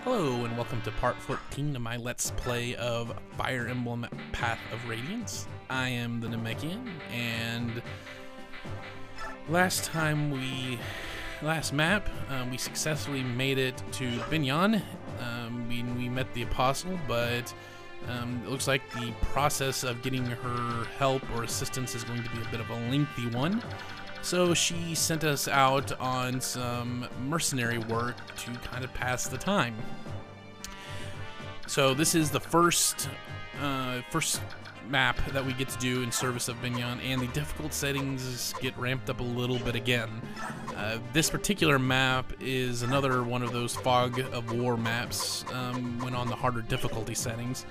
Hello and welcome to part 14 of my Let's Play of Fire Emblem Path of Radiance. I am the Namekian, and last map, we successfully made it to Binyan. We met the Apostle, but it looks like the process of getting her help or assistance is going to be a bit of a lengthy one. So she sent us out on some mercenary work to kind of pass the time. So this is the first map that we get to do in service of Binyan, and the difficult settings get ramped up a little bit again. This particular map is another one of those fog of war maps when on the harder difficulty settings.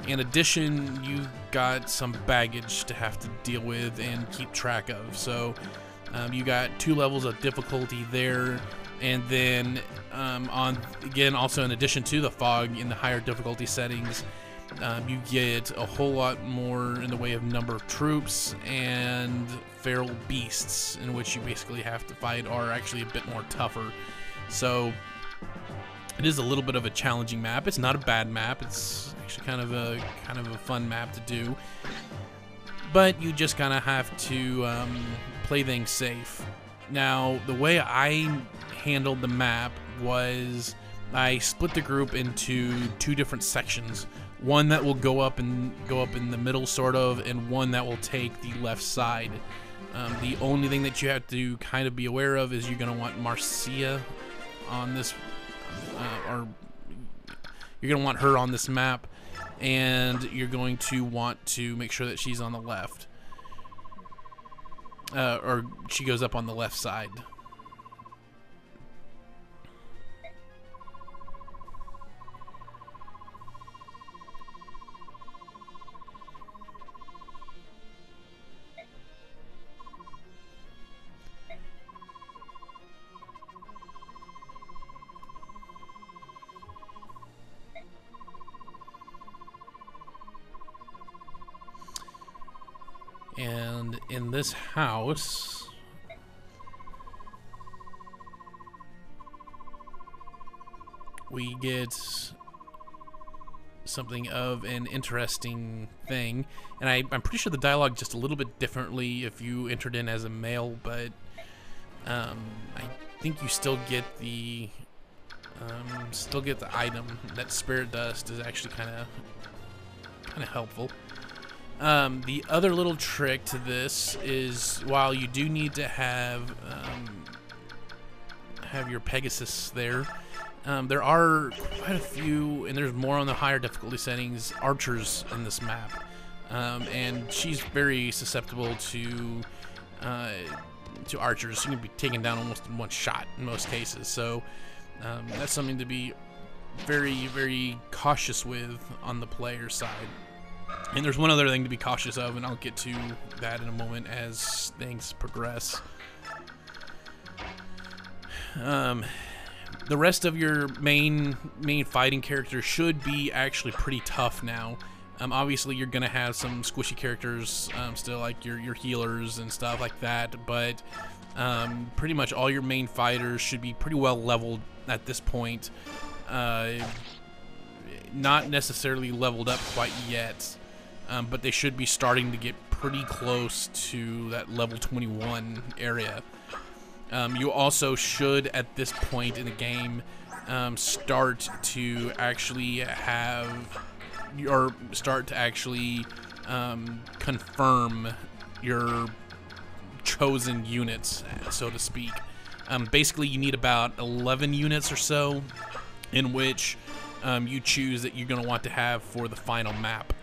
In addition, you've got some baggage to have to deal with and keep track of. So you got 2 levels of difficulty there, and then also in addition to the fog in the higher difficulty settings, you get a whole lot more in the way of number of troops, and feral beasts in which you basically have to fight are actually a bit more tougher. So it is a little bit of a challenging map. It's not a bad map. It's actually kind of a fun map to do. But you just kind of have to play things safe. Now, the way I handled the map was I split the group into 2 different sections. One that will go up in the middle, sort of, and one that will take the left side. The only thing that you have to kind of be aware of is you're going to want Marcia on this. Or you're going to want her on this map, and you're going to want to make sure that she's on the left, or she goes up on the left side. And in this house, we get something of an interesting thing. And I'm pretty sure the dialogue just a little bit differently if you entered in as a male, but I think you still get the item. That spirit dust is actually kind of helpful. The other little trick to this is, while you do need to have your Pegasus there, there are quite a few, and there's more on the higher difficulty settings, archers in this map, and she's very susceptible to archers. She can be taken down almost in one shot in most cases. So that's something to be very, very cautious with on the player side. And there's one other thing to be cautious of, and I'll get to that in a moment as things progress. The rest of your main fighting characters should be actually pretty tough now. Obviously, you're gonna have some squishy characters still, like your healers and stuff like that, but pretty much all your main fighters should be pretty well leveled at this point. Not necessarily leveled up quite yet, but they should be starting to get pretty close to that level 21 area. You also should, at this point in the game, start to actually confirm your chosen units, so to speak. Basically, you need about 11 units or so in which you choose that you're going to want to have for the final map.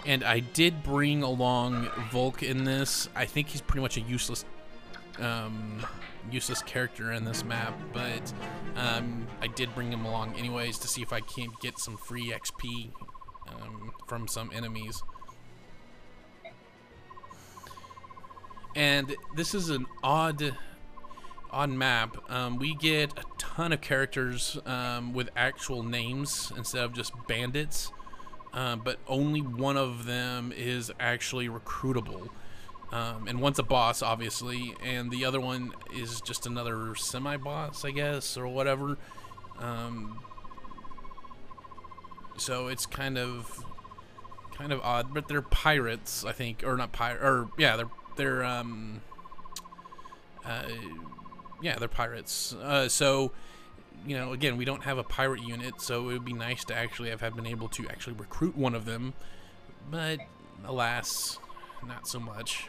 And I did bring along Volk in this. I think he's pretty much a useless character in this map, but I did bring him along anyways to see if I can't get some free XP from some enemies. And this is an odd map. We get a ton of characters with actual names instead of just bandits, but only one of them is actually recruitable. And one's a boss, obviously, and the other one is just another semi-boss, I guess, or whatever. So it's kind of odd, but they're pirates, I think, or not pirate, or yeah, they're pirates. So, you know, again, we don't have a pirate unit, so it would be nice to actually have been able to actually recruit one of them, but alas, not so much.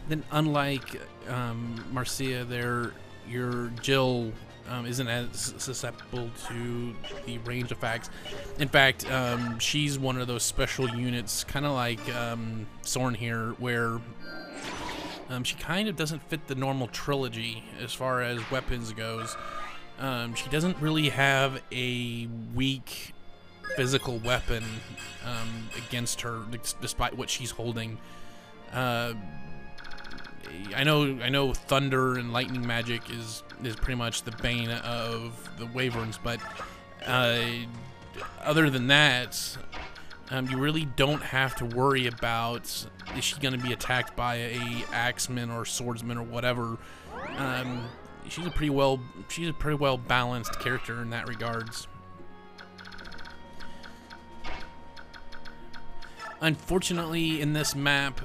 Then, unlike Marcia, your Jill isn't as susceptible to the range effects. In fact, she's one of those special units, kind of like Sorn here, where she kind of doesn't fit the normal trilogy as far as weapons goes. She doesn't really have a weak physical weapon against her, despite what she's holding. I know thunder and lightning magic is pretty much the bane of the Wyverns, but other than that, you really don't have to worry about, is she going to be attacked by a axeman or swordsman or whatever. She's a pretty well balanced character in that regards. Unfortunately, in this map,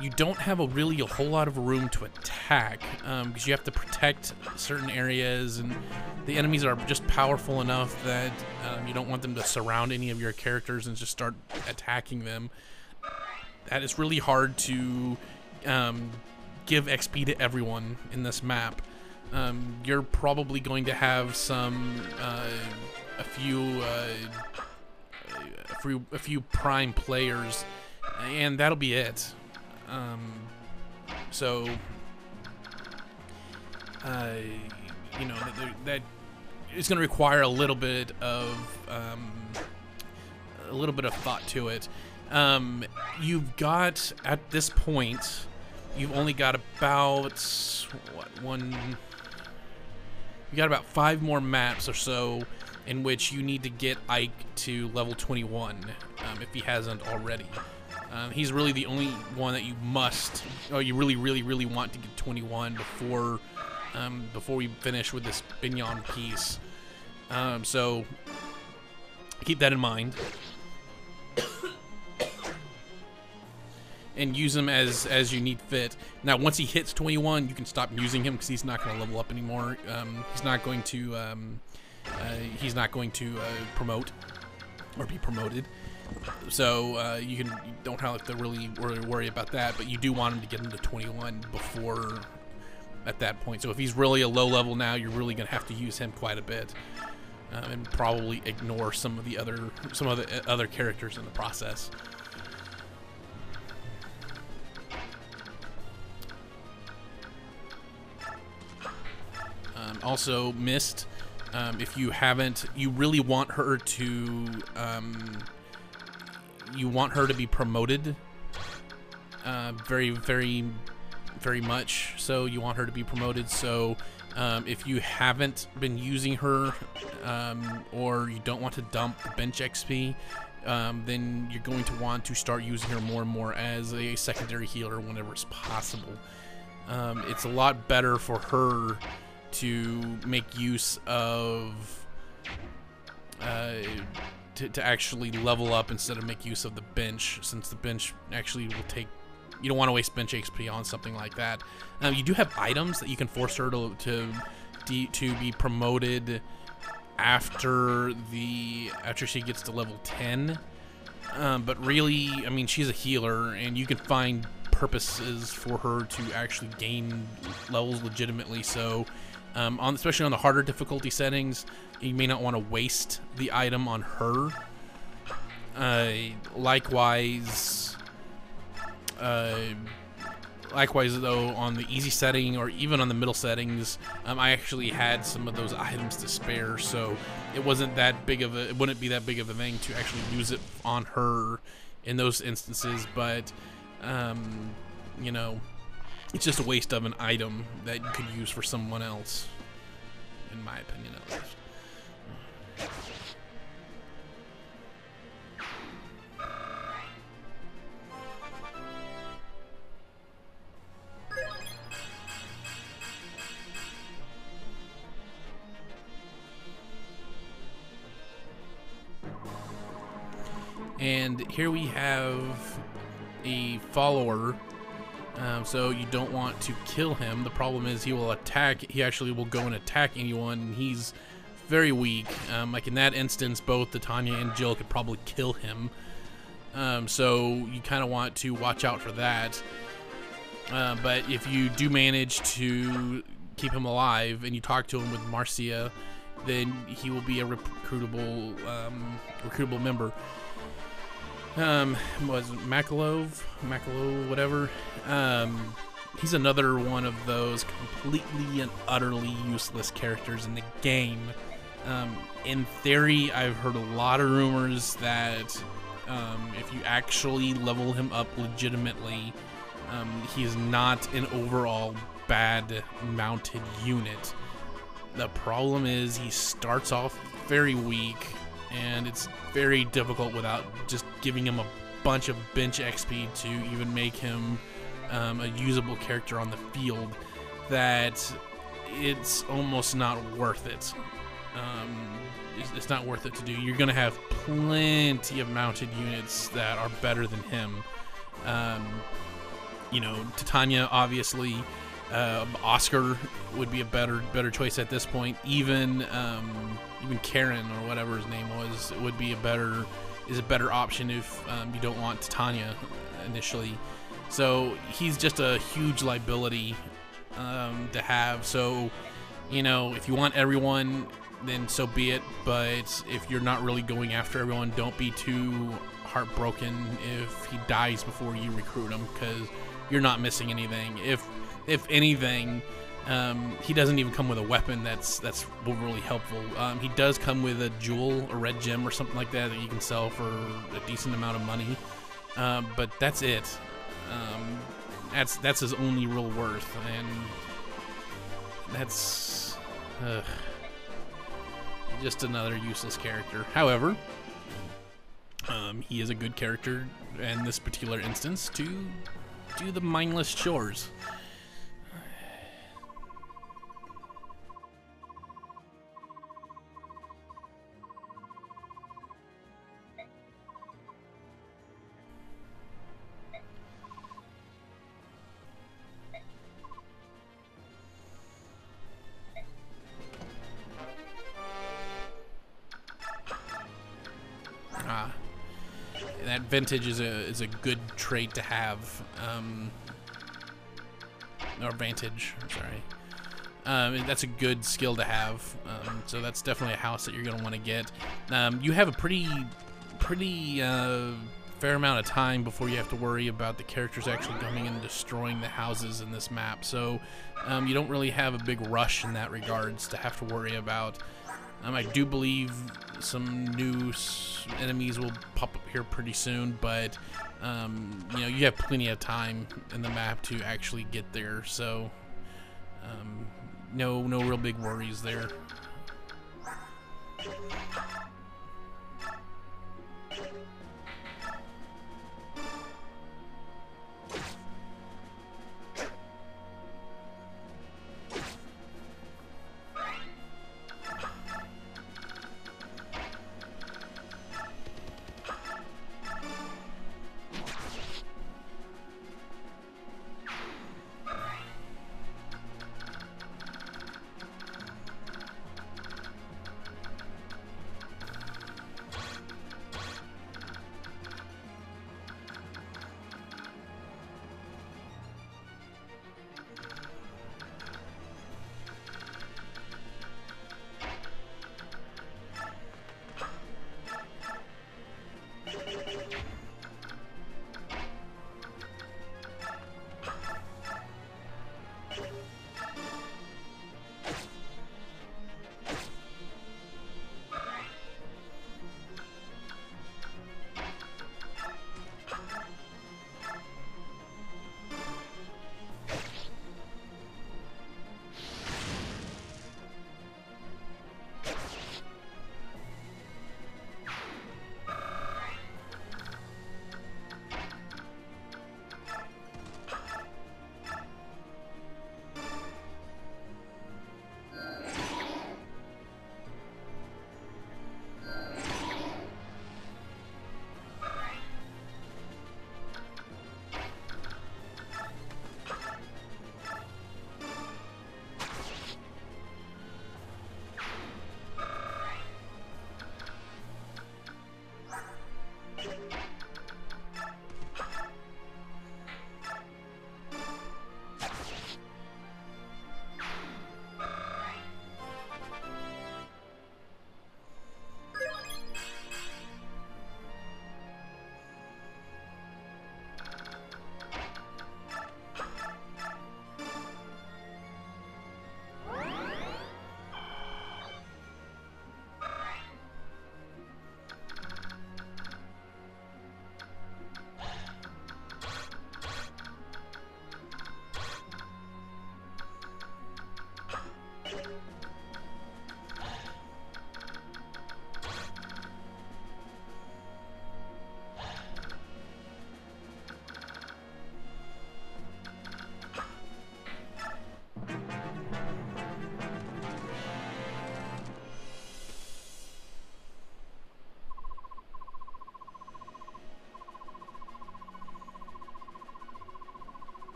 you don't have a whole lot of room to attack, because you have to protect certain areas, and the enemies are just powerful enough that you don't want them to surround any of your characters and just start attacking them. That is really hard to give XP to everyone in this map. You're probably going to have a few prime players, and that'll be it. So, you know, that it's going to require a little bit of thought to it. You've got, at this point, you've only got about you got about 5 more maps or so in which you need to get Ike to level 21, if he hasn't already. He's really the only one that you must, or you really want to get 21 before we finish with this Binyan piece. So keep that in mind. and use him as you need fit. Now, once he hits 21, you can stop using him because he's not going to level up anymore. He's not going to promote or be promoted. So you don't have to really worry about that. But you do want him to get him to 21 before at that point. So if he's really a low level now, you're really going to have to use him quite a bit, and probably ignore some of the other characters in the process. Also, Mist, if you haven't, you really want her to, be promoted, very, very, very much. So you want her to be promoted. So if you haven't been using her, or you don't want to dump the bench XP, then you're going to want to start using her more and more as a secondary healer whenever it's possible. It's a lot better for her to make use of to actually level up instead of make use of the bench, since the bench actually will take, you don't want to waste bench XP on something like that. You do have items that you can force her to be promoted after she gets to level 10, but really, I mean, she's a healer and you can find purposes for her to actually gain levels legitimately. So especially on the harder difficulty settings, you may not want to waste the item on her. Likewise though, on the easy setting or even on the middle settings, I actually had some of those items to spare, so it wouldn't be that big of a thing to actually use it on her in those instances. But you know, it's just a waste of an item that you could use for someone else, in my opinion at least. And here we have a follower, so you don't want to kill him. The problem is he actually will go and attack anyone, and he's very weak. Like in that instance, both Titania and Jill could probably kill him. So you kind of want to watch out for that. But if you do manage to keep him alive and you talk to him with Marcia, then he will be a recruitable member. Was Makalov, whatever. He's another one of those completely and utterly useless characters in the game. In theory, I've heard a lot of rumors that if you actually level him up legitimately, he is not an overall bad mounted unit. The problem is he starts off very weak, and it's very difficult without just giving him a bunch of bench XP to even make him a usable character on the field, that it's almost not worth it. It's not worth it to do. You're going to have plenty of mounted units that are better than him. You know, Titania, obviously. Oscar would be a better choice at this point. Even Karen, or whatever his name was, is a better option if you don't want Titania initially. So he's just a huge liability to have. So, you know, if you want everyone, then so be it. But if you're not really going after everyone, don't be too heartbroken if he dies before you recruit him, because you're not missing anything. If anything, he doesn't even come with a weapon that's really helpful. He does come with a jewel, a red gem or something like that you can sell for a decent amount of money, but that's it. That's his only real worth, and that's just another useless character. However, he is a good character in this particular instance to do the mindless chores. vintage is a good trait to have, or vantage. Sorry, that's a good skill to have. So that's definitely a house that you're gonna want to get. You have a pretty fair amount of time before you have to worry about the characters actually coming and destroying the houses in this map. So you don't really have a big rush in that regards to have to worry about. I do believe some new enemies will pop up here pretty soon, but you know, you have plenty of time in the map to actually get there. So no real big worries there.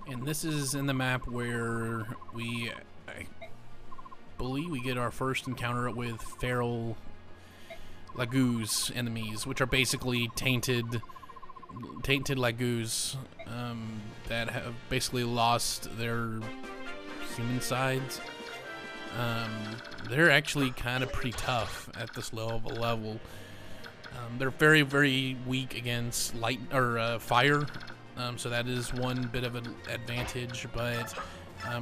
And this is in the map where I believe we get our first encounter with feral Laguz enemies, which are basically tainted Laguz that have basically lost their human sides. They're actually kind of pretty tough at this low of a level. They're very, very weak against light or fire. So that is one bit of an advantage, but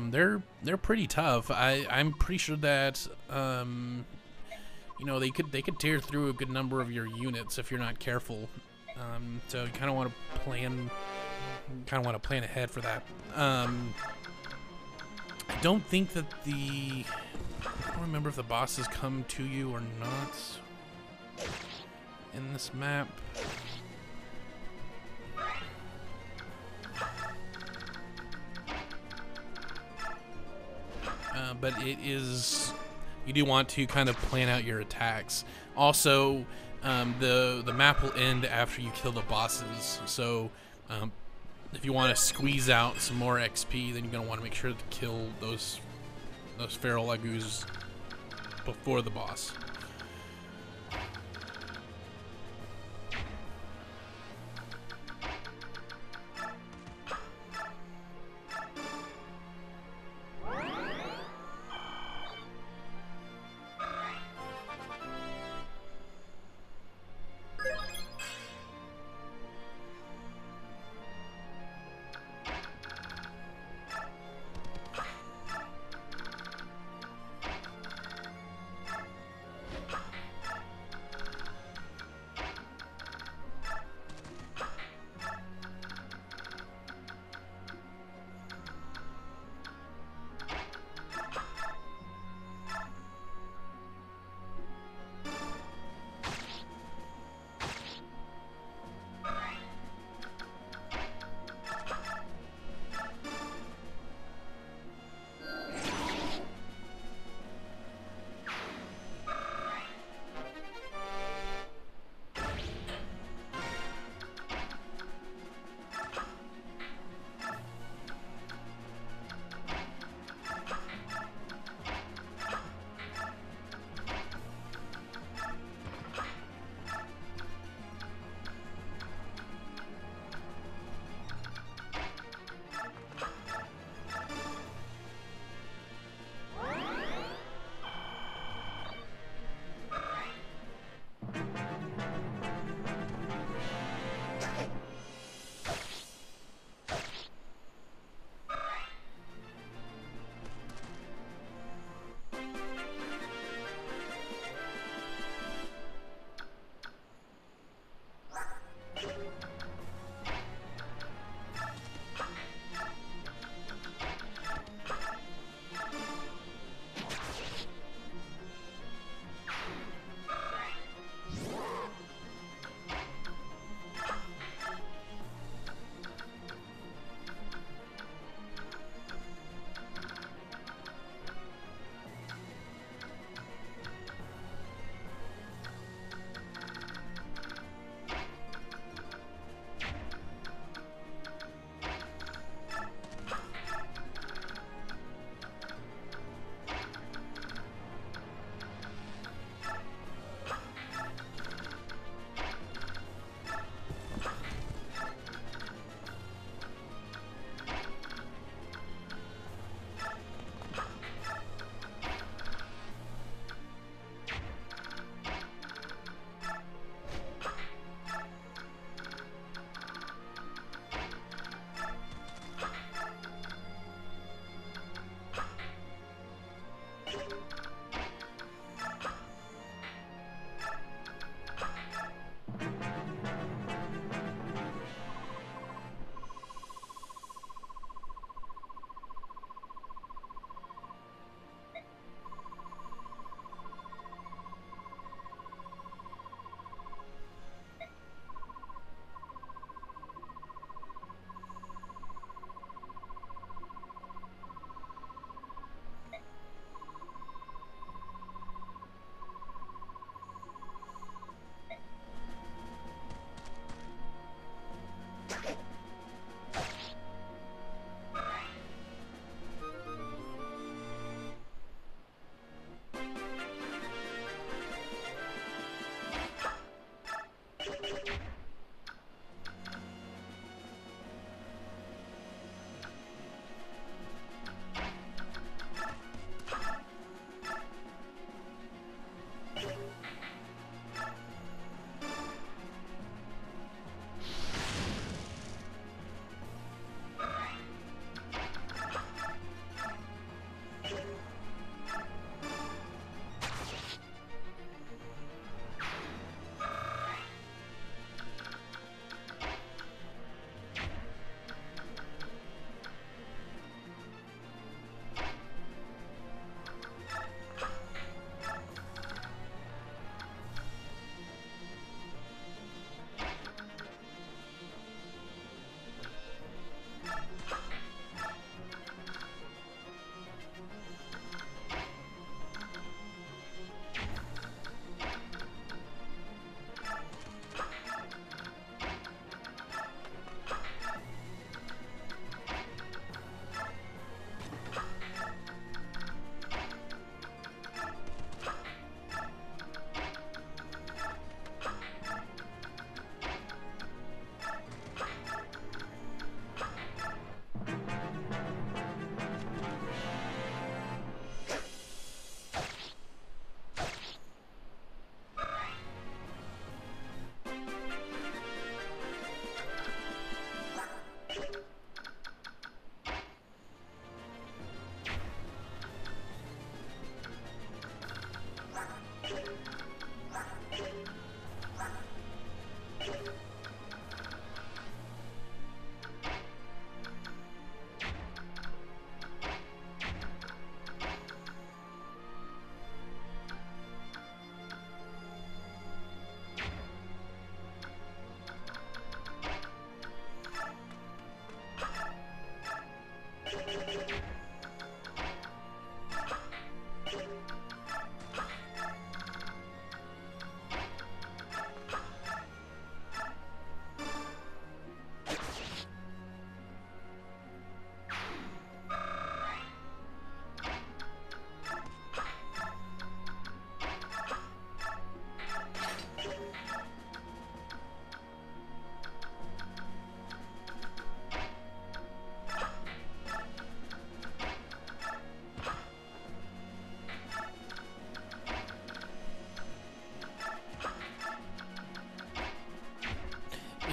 they're pretty tough. I'm pretty sure that you know, they could tear through a good number of your units if you're not careful. So you kind of want to plan ahead for that. I don't think that I don't remember if the bosses come to you or not in this map. But it is, you do want to kind of plan out your attacks. Also, the map will end after you kill the bosses, so if you want to squeeze out some more XP, then you're going to want to make sure to kill those feral Laguz before the boss.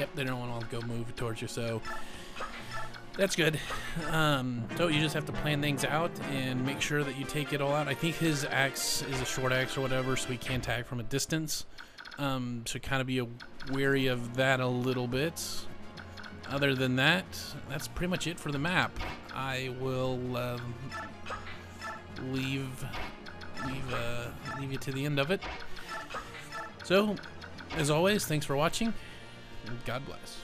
Yep, they don't want to go move towards you, so that's good. So you just have to plan things out and make sure that you take it all out. I think his axe is a short axe or whatever, so he can attack from a distance. So kind of be wary of that a little bit. Other than that, that's pretty much it for the map. I will leave you to the end of it. So, as always, thanks for watching, and God bless.